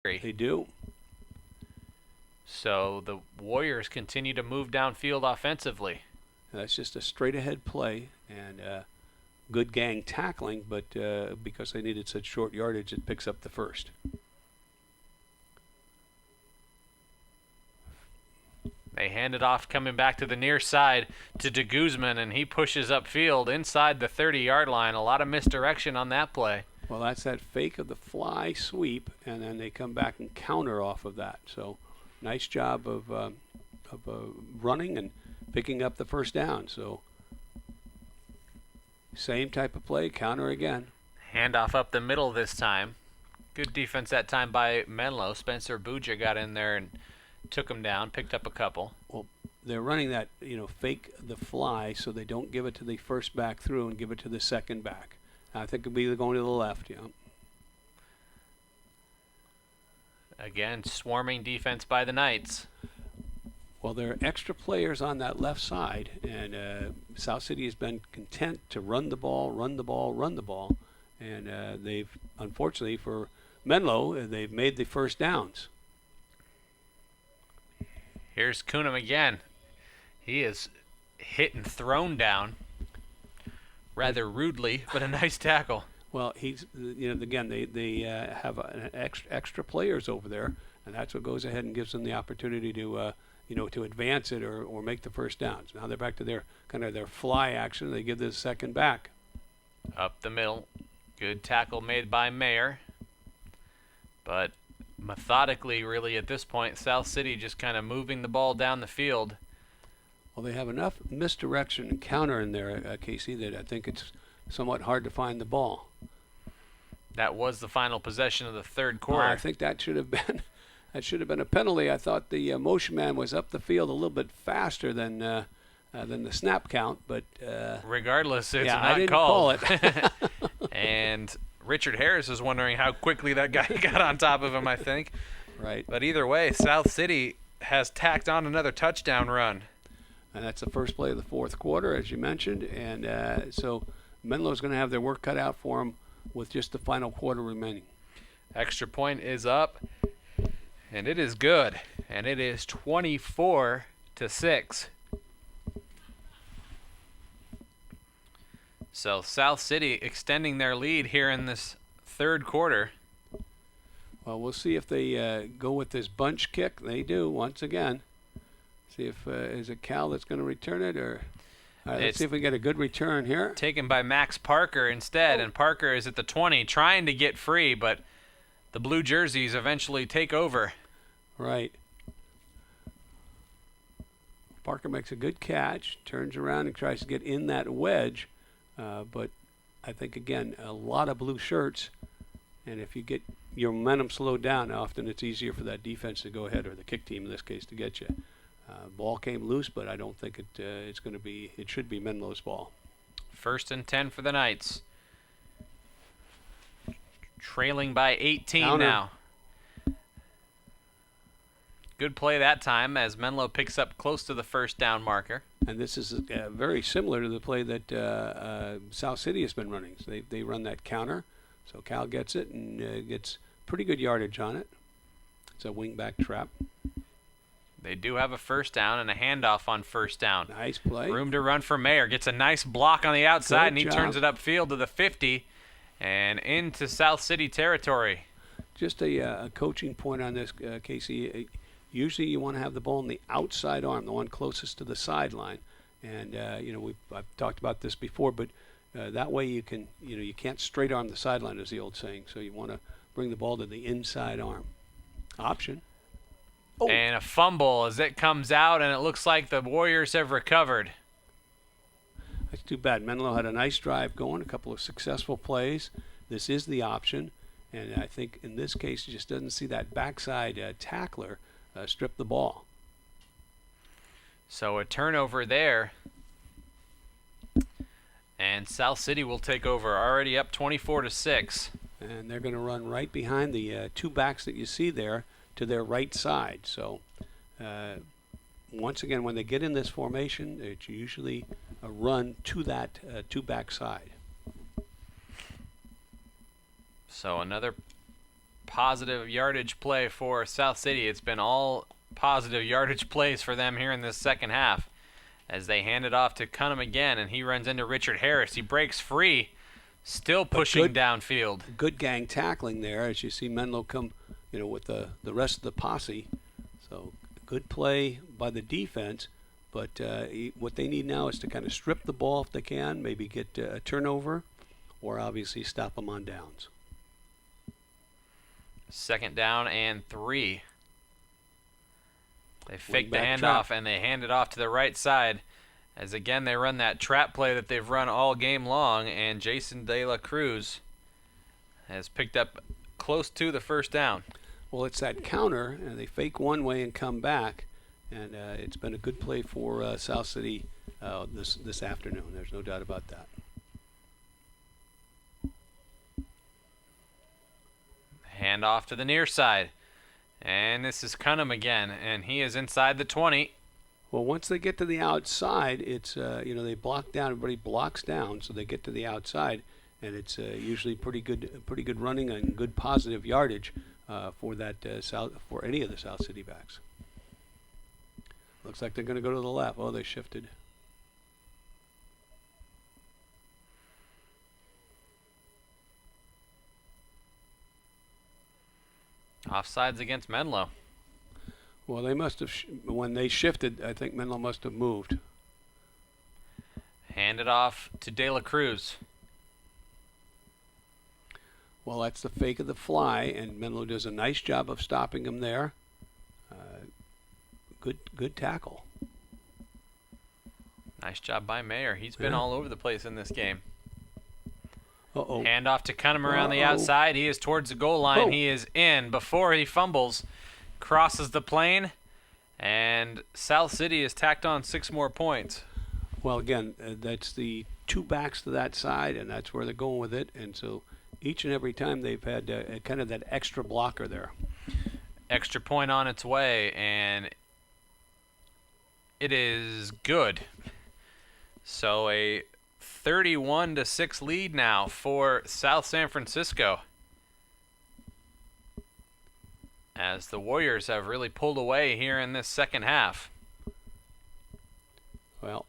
They do. So the Warriors continue to move downfield offensively. That's just a straight ahead play and good gang tackling, but because they needed such short yardage, it picks up the first. They hand it off coming back to the near side to de Guzman, and he pushes upfield inside the 30-yard line. A lot of misdirection on that play. Well, that's that fake of the fly sweep, and then they come back and counter off of that. So nice job of running and picking up the first down. So same type of play, counter again. Handoff up the middle this time. Good defense that time by Menlo. Spencer Buja got in there and took him down, picked up a couple. Well, they're running that, fake the fly so they don't give it to the first back through and give it to the second back. I think it'll be going to the left, Again, swarming defense by the Knights. Well, there are extra players on that left side, and South City has been content to run the ball, and they've, unfortunately for Menlo, they've made the first downs. Here's Cunham again. He is hit and thrown down rather rudely, but a nice tackle. Well, he's, again, they have extra players over there, and that's what goes ahead and gives them the opportunity to to advance it or make the first downs. Now they're back to their fly action. They give this second back. Up the middle. Good tackle made by Mayer. But methodically, really, at this point, South City just kind of moving the ball down the field. Well, they have enough misdirection and counter in there, Casey, that I think it's somewhat hard to find the ball. That was the final possession of the third quarter. I think that should have been a penalty. I thought the motion man was up the field a little bit faster than the snap count, but regardless, it's not I didn't called. Call it. And Richard Harris is wondering how quickly that guy got on top of him, I think. Right. But either way, South City has tacked on another touchdown run. And that's the first play of the fourth quarter, as you mentioned. And so Menlo's going to have their work cut out for them with just the final quarter remaining. Extra point is up, and it is good. And it is 24-6. So South City extending their lead here in this third quarter. Well, we'll see if they go with this bunch kick. They do, once again. See if is it Cal that's going to return it, or let's see if we get a good return here. Taken by Max Parker instead, and Parker is at the 20 trying to get free, but the blue jerseys eventually take over. Right. Parker makes a good catch, turns around and tries to get in that wedge, but I think, again, a lot of blue shirts, and if you get your momentum slowed down, often it's easier for that defense to go ahead, or the kick team in this case, to get you. Ball came loose, but I don't think it's going to be. It should be Menlo's ball. 1st and 10 for the Knights. Trailing by 18 Counter. now. Good play that time as Menlo picks up close to the first down marker. And this is very similar to the play that South City has been running. So they run that counter, so Cal gets it and gets pretty good yardage on it. It's a wing-back trap. They do have a first down and a handoff on first down. Nice play. Room to run for Mayer. Gets a nice block on the outside, and he job. turns it upfield to the 50 and into South City territory. Just a coaching point on this, Casey. Usually you want to have the ball in the outside arm, the one closest to the sideline. And, I've talked about this before, but that way you can, you can't straight arm the sideline, is the old saying. So you want to bring the ball to the inside arm. Option. Oh. And a fumble as it comes out, and it looks like the Warriors have recovered. That's too bad. Menlo had a nice drive going, a couple of successful plays. This is the option, and I think in this case he just doesn't see that backside tackler strip the ball. So a turnover there, and South City will take over, already up 24-6. And they're going to run right behind the two backs that you see there to their right side. So once again, when they get in this formation, it's usually a run to that two-back side. So another positive yardage play for South City. It's been all positive yardage plays for them here in this second half as they hand it off to Cunham again, and he runs into Richard Harris. He breaks free, still pushing downfield. Good gang tackling there as you see Menlo come, with the rest of the posse. So good play by the defense, but what they need now is to kind of strip the ball if they can, maybe get a turnover, or obviously stop them on downs. 2nd down and 3. They fake the handoff and they hand it off to the right side as again they run that trap play that they've run all game long, and Jason De La Cruz has picked up close to the 1st down. Well, it's that counter, and they fake one way and come back, and it's been a good play for South City this afternoon. There's no doubt about that. Hand off to the near side. And this is Cunham again, and he is inside the 20. Well, once they get to the outside, it's, they block down. Everybody blocks down, so they get to the outside, and it's usually pretty good running and good positive yardage for any of the South City backs. Looks like they're going to go to the left. Oh, they shifted. Offsides against Menlo. Well, they must have, when they shifted, I think Menlo must have moved. Hand it off to De La Cruz. Well, that's the fake of the fly, and Menlo does a nice job of stopping him there. Good tackle. Nice job by Mayer. He's been all over the place in this game. Uh-oh. Hand off to Cunham around the outside. He is towards the goal line. Oh. He is in before he fumbles. Crosses the plane. And South City has tacked on 6 more points. Well, again, that's the 2 backs to that side, and that's where they're going with it. And so each and every time they've had kind of that extra blocker there. Extra point on its way, and it is good. So a 31-6 lead now for South San Francisco, as the Warriors have really pulled away here in this second half. Well,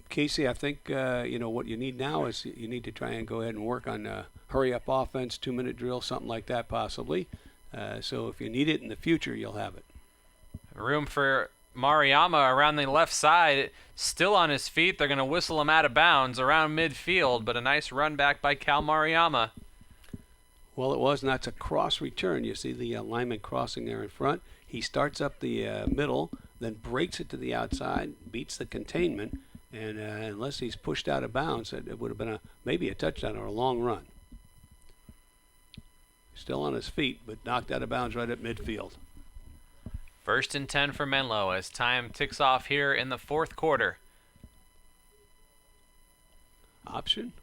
Casey, I think what you need now is you need to try and go ahead and work on hurry-up offense, 2-minute drill, something like that possibly. So if you need it in the future, you'll have it. Room for Mariyama around the left side, still on his feet. They're going to whistle him out of bounds around midfield, but a nice run back by Cal Mariyama. Well, it was, and that's a cross return. You see the lineman crossing there in front. He starts up the middle, then breaks it to the outside, beats the containment, and unless he's pushed out of bounds, it would have been maybe a touchdown or a long run. Still on his feet, but knocked out of bounds right at midfield. 1st and 10 for Menlo as time ticks off here in the 4th quarter. Option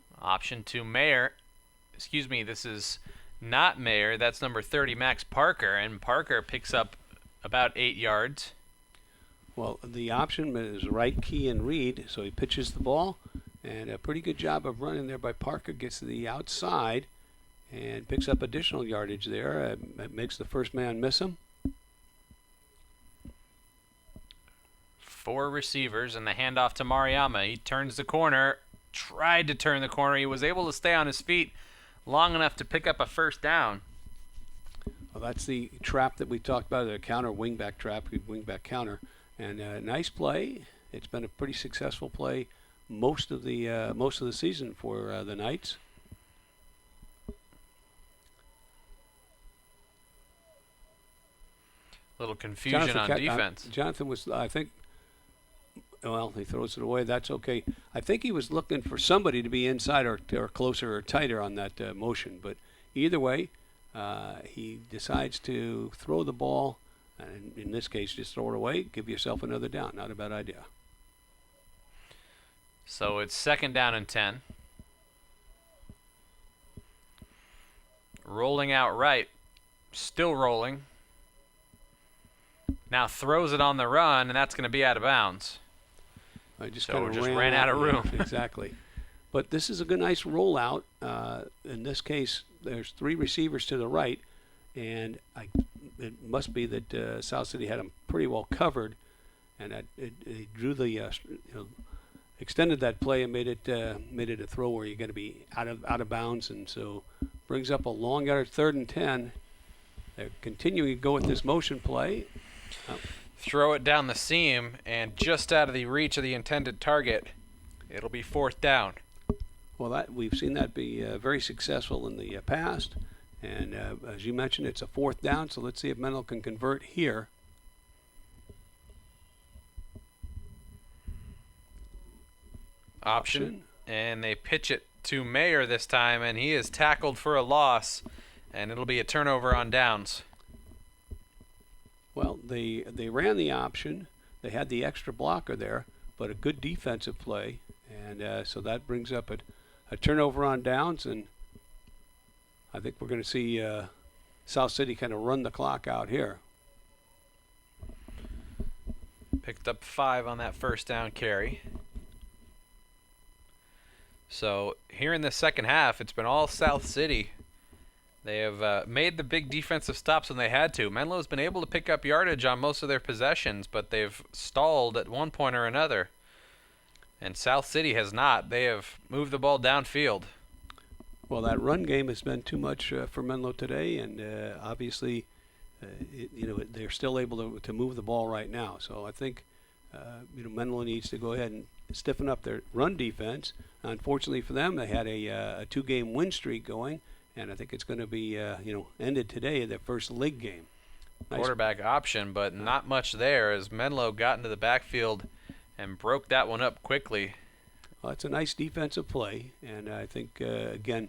to Mayer. Excuse me, this is not Mayer. That's number 30, Max Parker, and Parker picks up about 8 yards. Well, the option is right key and read, so he pitches the ball, and a pretty good job of running there by Parker. Gets to the outside and picks up additional yardage there. Makes the first man miss him. 4 receivers, and the handoff to Mariyama. He turns the corner, tried to turn the corner. He was able to stay on his feet long enough to pick up a 1st down. Well, that's the trap that we talked about, the counter wingback trap, wingback counter. And nice play. It's been a pretty successful play most of the season for the Knights. Little confusion on defense. Jonathan was, I think, well, he throws it away. That's okay. I think he was looking for somebody to be inside or closer or tighter on that motion. But either way, he decides to throw the ball, and in this case, just throw it away. Give yourself another down. Not a bad idea. So it's 2nd down and 10. Rolling out right. Still rolling. Now throws it on the run, and that's going to be out of bounds. I just so kind of just ran out of room. Exactly. But this is a good, nice rollout. In this case, there's 3 receivers to the right, and it must be that South City had them pretty well covered, and it drew the extended that play and made it a throw where you're going to be out of bounds, and so brings up a long yard, 3rd and 10. They're continuing to go with this motion play. Throw it down the seam, and just out of the reach of the intended target. It'll be 4th down. Well, we've seen that be very successful in the past, and as you mentioned, it's a 4th down. So let's see if Menlo can convert here. Option, and they pitch it to Mayer this time, and he is tackled for a loss, and it'll be a turnover on downs. Well, they ran the option. They had the extra blocker there, but a good defensive play, and so that brings up a turnover on downs, and I think we're going to see South City kind of run the clock out here. Picked up 5 on that 1st down carry. So here in the second half, it's been all South City. They have made the big defensive stops when they had to. Menlo's been able to pick up yardage on most of their possessions, but they've stalled at one point or another. And South City has not. They have moved the ball downfield. Well, that run game has been too much for Menlo today, and obviously, they're still able to move the ball right now. So I think, Menlo needs to go ahead and stiffen up their run defense. Unfortunately for them, they had a 2-game win streak going, and I think it's going to be ended today in their first league game. Nice quarterback option, but not much there as Menlo got into the backfield and broke that one up quickly. Well, it's a nice defensive play, and I think again,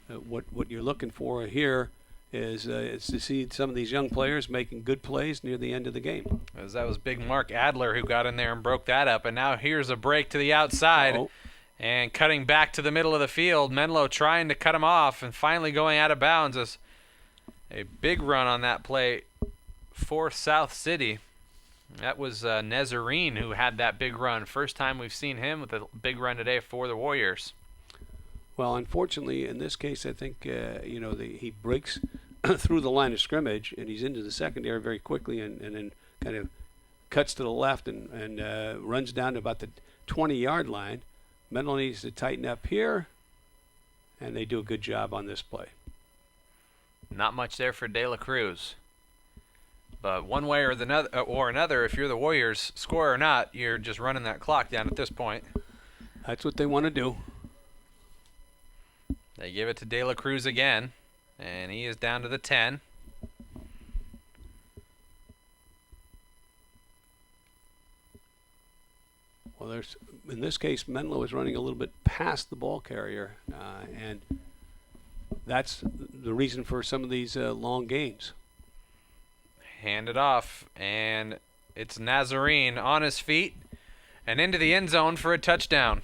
what you're looking for here is to see some of these young players making good plays near the end of the game. As that was big Mark Adler who got in there and broke that up, and now here's a break to the outside. Uh-oh. And cutting back to the middle of the field, Menlo trying to cut him off and finally going out of bounds. As a big run on that play for South City. That was Nazarene who had that big run. First time we've seen him with a big run today for the Warriors. Well, unfortunately, in this case, I think he breaks through the line of scrimmage and he's into the secondary very quickly, and then kind of cuts to the left and runs down to about the 20-yard line. Menlo needs to tighten up here, and they do a good job on this play. Not much there for De La Cruz. But one way or another, if you're the Warriors, score or not, you're just running that clock down at this point. That's what they want to do. They give it to De La Cruz again, and he is down to the 10. Well, in this case, Menlo is running a little bit past the ball carrier, and that's the reason for some of these long gains. Hand it off, and it's Nazarene on his feet and into the end zone for a touchdown.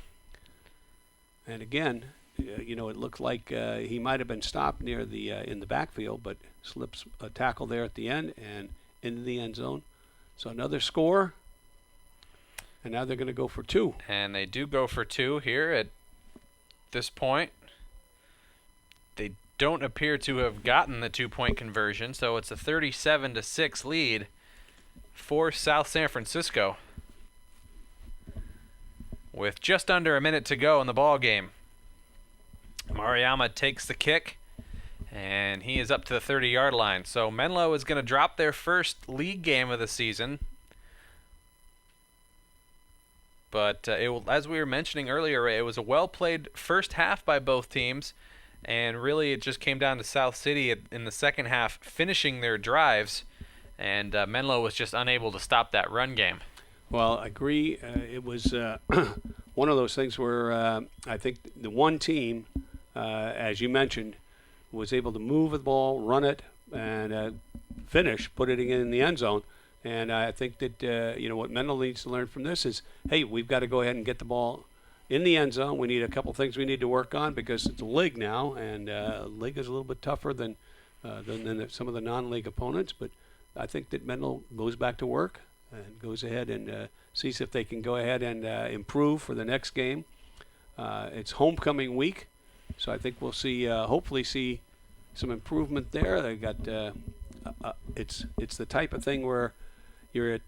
And again, it looks like he might have been stopped near the in the backfield, but slips a tackle there at the end and into the end zone. So another score. And now they're going to go for 2. And they do go for 2 here at this point. They don't appear to have gotten the 2-point conversion, so it's a 37-6 lead for South San Francisco with just under a minute to go in the ball game. Mariyama takes the kick, and he is up to the 30-yard line. So Menlo is going to drop their first league game of the season. But as we were mentioning earlier, it was a well-played first half by both teams, and really it just came down to South City in the second half finishing their drives, and Menlo was just unable to stop that run game. Well, I agree. It was one of those things where I think the one team, as you mentioned, was able to move the ball, run it, and put it in the end zone. And I think that, what Menlo needs to learn from this is, hey, we've got to go ahead and get the ball in the end zone. We need a couple things we need to work on because it's a league now, and league is a little bit tougher than some of the non-league opponents. But I think that Menlo goes back to work and goes ahead and sees if they can go ahead and improve for the next game. It's homecoming week, so I think we'll see, hopefully see some improvement there. They got, it's the type of thing where you're at